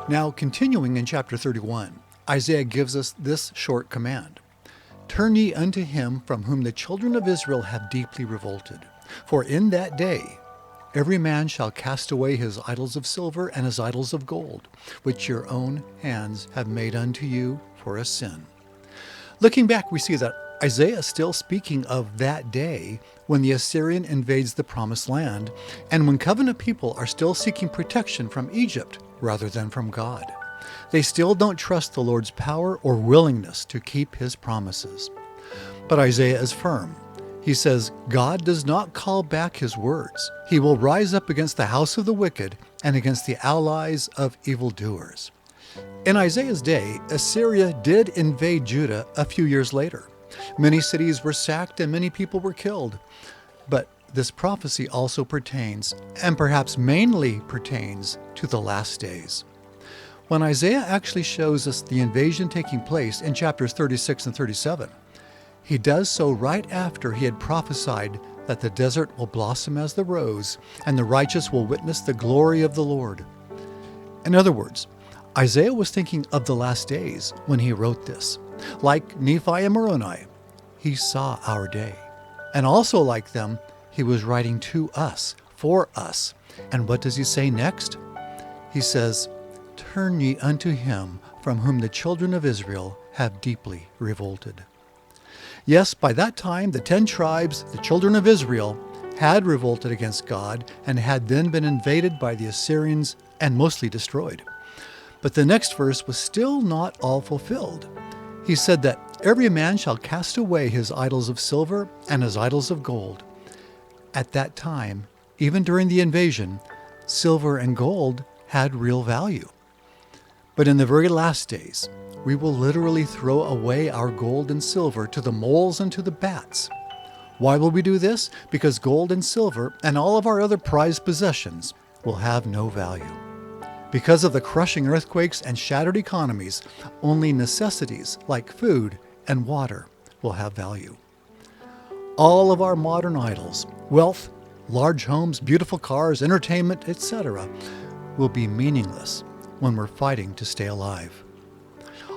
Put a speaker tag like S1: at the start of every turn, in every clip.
S1: Now, continuing in chapter 31, Isaiah gives us this short command. Turn ye unto him from whom the children of Israel have deeply revolted. For in that day every man shall cast away his idols of silver and his idols of gold, which your own hands have made unto you for a sin. Looking back, we see that Isaiah is still speaking of that day when the Assyrian invades the promised land, and when covenant people are still seeking protection from Egypt rather than from God. They still don't trust the Lord's power or willingness to keep his promises. But Isaiah is firm. He says, God does not call back his words. He will rise up against the house of the wicked and against the allies of evildoers. In Isaiah's day, Assyria did invade Judah a few years later. Many cities were sacked and many people were killed. But this prophecy also pertains, and perhaps mainly pertains, to the last days. When Isaiah actually shows us the invasion taking place in chapters 36 and 37, he does so right after he had prophesied that the desert will blossom as the rose, and the righteous will witness the glory of the Lord. In other words, Isaiah was thinking of the last days when he wrote this. Like Nephi and Moroni, he saw our day. And also like them, he was writing to us, for us. And what does he say next? He says, Turn ye unto him from whom the children of Israel have deeply revolted. Yes, by that time, the 10 tribes, the children of Israel, had revolted against God and had then been invaded by the Assyrians and mostly destroyed. But the next verse was still not all fulfilled. He said that every man shall cast away his idols of silver and his idols of gold. At that time, even during the invasion, silver and gold had real value. But in the very last days, we will literally throw away our gold and silver to the moles and to the bats. Why will we do this? Because gold and silver and all of our other prized possessions will have no value. Because of the crushing earthquakes and shattered economies, only necessities like food and water will have value. All of our modern idols, wealth, large homes, beautiful cars, entertainment, etc., will be meaningless when we're fighting to stay alive.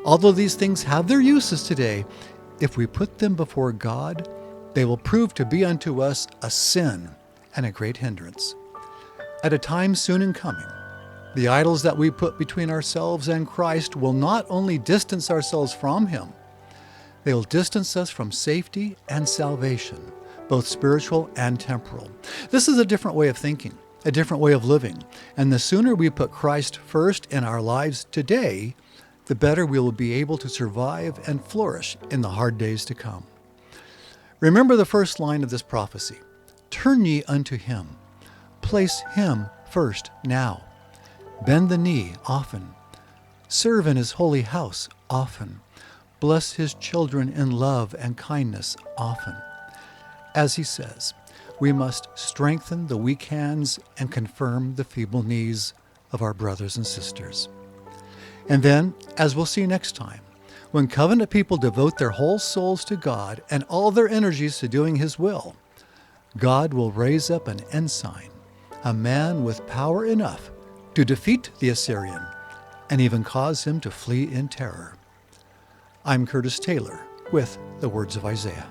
S1: Although these things have their uses today, if we put them before God, they will prove to be unto us a sin and a great hindrance. At a time soon in coming, the idols that we put between ourselves and Christ will not only distance ourselves from him, they will distance us from safety and salvation, both spiritual and temporal. This is a different way of thinking, a different way of living, and the sooner we put Christ first in our lives today, the better we will be able to survive and flourish in the hard days to come. Remember the first line of this prophecy. Turn ye unto him. Place him first now. Bend the knee often. Serve in his holy house often. Bless his children in love and kindness often. As he says, we must strengthen the weak hands and confirm the feeble knees of our brothers and sisters. And then, as we'll see next time, when covenant people devote their whole souls to God and all their energies to doing his will, God will raise up an ensign, a man with power enough to defeat the Assyrian and even cause him to flee in terror. I'm Curtis Taylor with the Words of Isaiah.